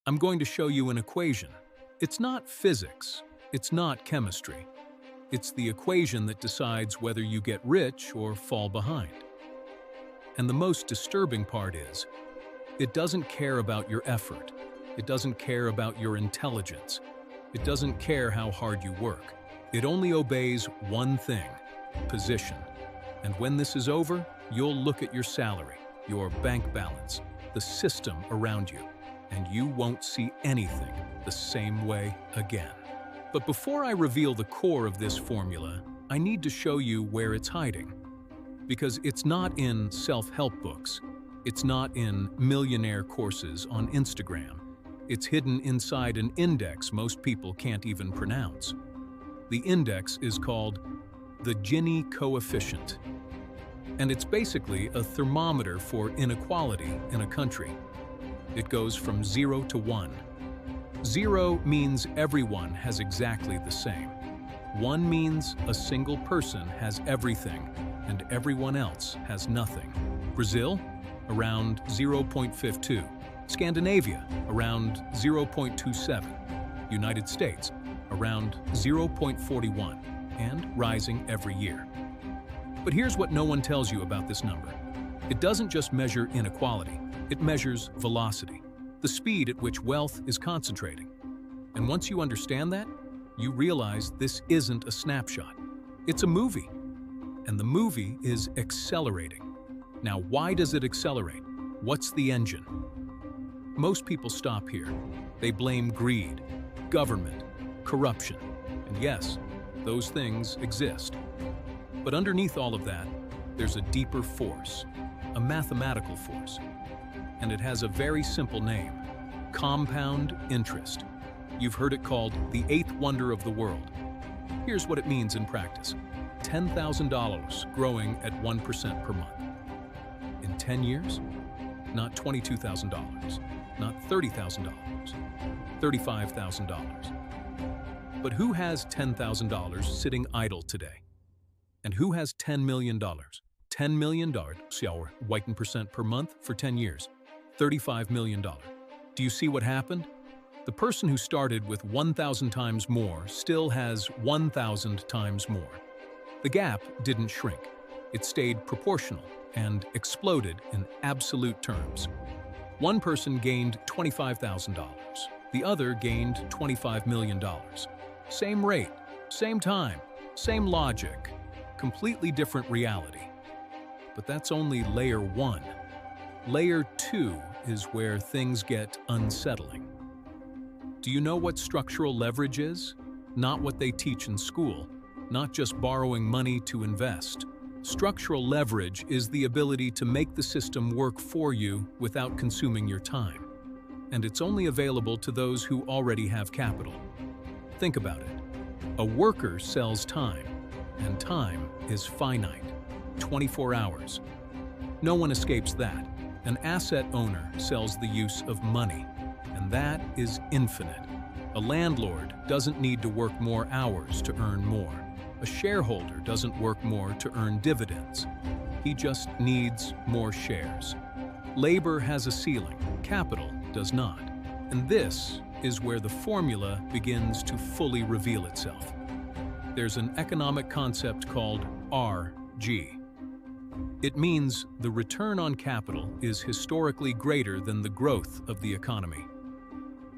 I'm going to show you an equation. It's not physics, it's not chemistry. It's the equation that decides whether you get rich or fall behind. And the most disturbing part is, it doesn't care about your effort. It doesn't care about your intelligence. It doesn't care how hard you work. It only obeys one thing: position. And when this is over, you'll look at your salary, your bank balance, the system around you, and you won't see anything the same way again. But before I reveal the core of this formula, I need to show you where it's hiding. Because it's not in self-help books. It's not in millionaire courses on Instagram. It's hidden inside an index most people can't even pronounce. The index is called the Gini coefficient. And it's basically a thermometer for inequality in a country. It goes from 0 to 1. 0 means everyone has exactly the same. 1 means a single person has everything, and everyone else has nothing. Brazil, around 0.52. Scandinavia, around 0.27. United States, around 0.41, and rising every year. But here's what no one tells you about this number. It doesn't just measure inequality, it measures velocity, the speed at which wealth is concentrating. And once you understand that, you realize this isn't a snapshot. It's a movie. And the movie is accelerating. Now, why does it accelerate? What's the engine? Most people stop here. They blame greed, government, corruption. And yes, those things exist. But underneath all of that, there's a deeper force, a mathematical force. And it has a very simple name: compound interest. You've heard it called the eighth wonder of the world. Here's what it means in practice: $10,000 growing at 1% per month. In 10 years, not $22,000, not $30,000, $35,000. But who has $10,000 sitting idle today? And who has $10 million? $10 million, 1% per month for 10 years. $35 million. Do you see what happened? The person who started with 1,000 times more still has 1,000 times more. The gap didn't shrink. It stayed proportional and exploded in absolute terms. One person gained $25,000. The other gained $25 million. Same rate, same time, same logic, completely different reality. But that's only layer 1. Layer 2 is where things get unsettling. Do you know what structural leverage is? Not what they teach in school, not just borrowing money to invest. Structural leverage is the ability to make the system work for you without consuming your time. And it's only available to those who already have capital. Think about it. A worker sells time, and time is finite, 24 hours. No one escapes that. An asset owner sells the use of money, and that is infinite. A landlord doesn't need to work more hours to earn more. A shareholder doesn't work more to earn dividends. He just needs more shares. Labor has a ceiling, capital does not. And this is where the formula begins to fully reveal itself. There's an economic concept called RG. It means the return on capital is historically greater than the growth of the economy.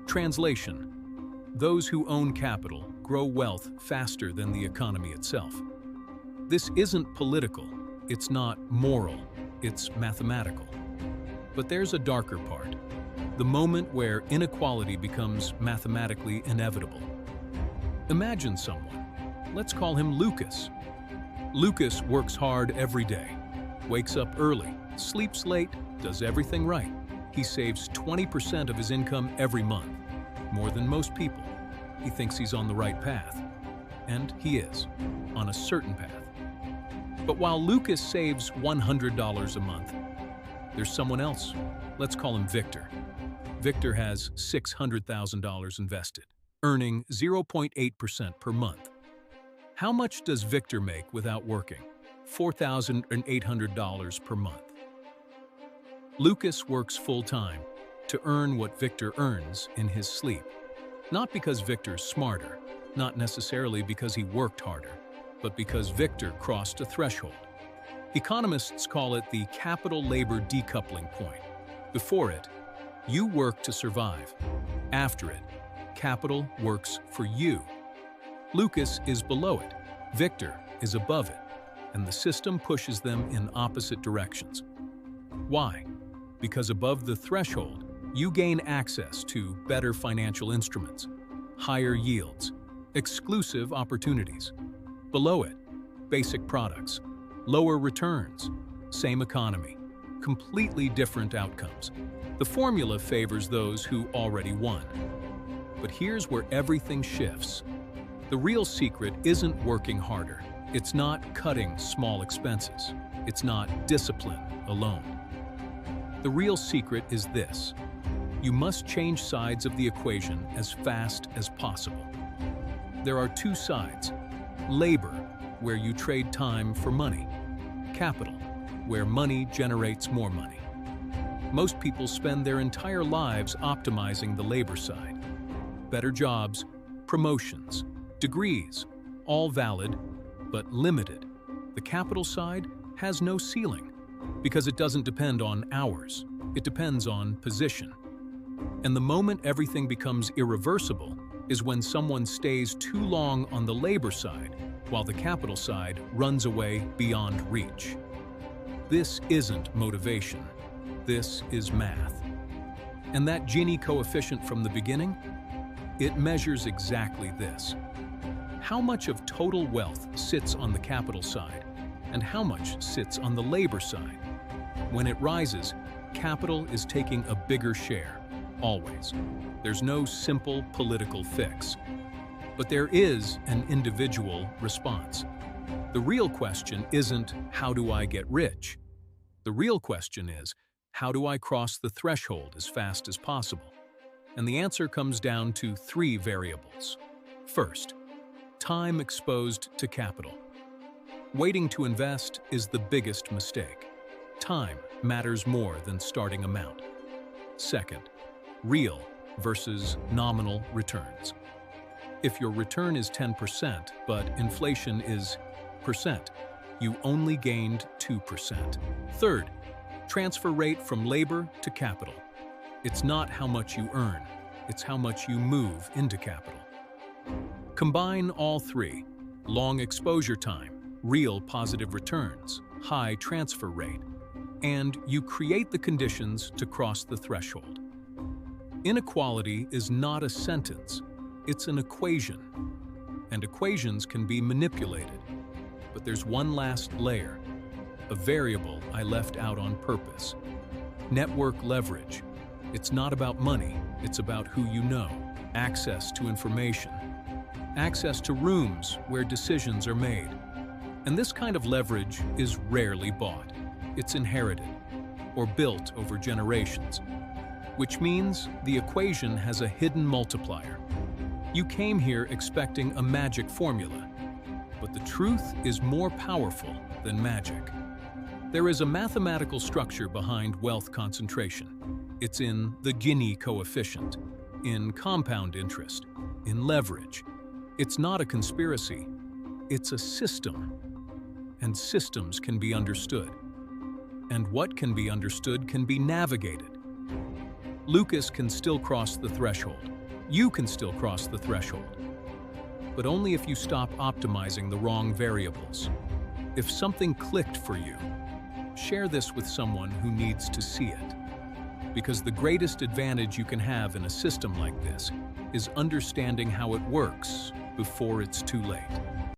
Translation: those who own capital grow wealth faster than the economy itself. This isn't political, it's not moral, it's mathematical. But there's a darker part, the moment where inequality becomes mathematically inevitable. Imagine someone. Let's call him Lucas. Lucas works hard every day, wakes up early, sleeps late, does everything right. He saves 20% of his income every month, more than most people. He thinks he's on the right path. And he is, on a certain path. But while Lucas saves $100 a month, there's someone else. Let's call him Victor. Victor has $600,000 invested, earning 0.8% per month. How much does Victor make without working? $4,800 per month. Lucas works full-time. to earn what Victor earns in his sleep. Not because Victor's smarter, not necessarily because he worked harder, but because Victor crossed a threshold. Economists call it the capital-labor decoupling point. Before it, you work to survive. After it, capital works for you. Lucas is below it, Victor is above it, and the system pushes them in opposite directions. Why? Because above the threshold, you gain access to better financial instruments, higher yields, exclusive opportunities. Below it, basic products, lower returns, same economy, completely different outcomes. The formula favors those who already won. But here's where everything shifts. The real secret isn't working harder. It's not cutting small expenses. It's not discipline alone. The real secret is this: you must change sides of the equation as fast as possible. There are two sides: labor, where you trade time for money; capital, where money generates more money. Most people spend their entire lives optimizing the labor side. Better jobs, promotions, degrees, all valid, but limited. The capital side has no ceiling, because it doesn't depend on hours, it depends on position. And the moment everything becomes irreversible is when someone stays too long on the labor side, while the capital side runs away beyond reach. This isn't motivation, this is math. And that Gini coefficient from the beginning? It measures exactly this. How much of total wealth sits on the capital side, and how much sits on the labor side? When it rises, capital is taking a bigger share, always. There's no simple political fix. But there is an individual response. The real question isn't, how do I get rich? The real question is, how do I cross the threshold as fast as possible? And the answer comes down to three variables. First, time exposed to capital. Waiting to invest is the biggest mistake. Time matters more than starting amount. Second, real versus nominal returns. If your return is 10%, but inflation is percent, you only gained 2%. Third, transfer rate from labor to capital. It's not how much you earn, it's how much you move into capital. Combine all three: long exposure time, real positive returns, high transfer rate, and you create the conditions to cross the threshold. Inequality is not a sentence, it's an equation. And equations can be manipulated. But there's one last layer, a variable I left out on purpose. Network leverage. It's not about money, it's about who you know, access to information, access to rooms where decisions are made. And this kind of leverage is rarely bought. It's inherited or built over generations, which means the equation has a hidden multiplier. You came here expecting a magic formula, but the truth is more powerful than magic. There is a mathematical structure behind wealth concentration. It's in the Gini coefficient, in compound interest, in leverage. It's not a conspiracy, it's a system. And systems can be understood. And what can be understood can be navigated. Lucas can still cross the threshold. You can still cross the threshold. But only if you stop optimizing the wrong variables. If something clicked for you, share this with someone who needs to see it. Because the greatest advantage you can have in a system like this is understanding how it works before it's too late.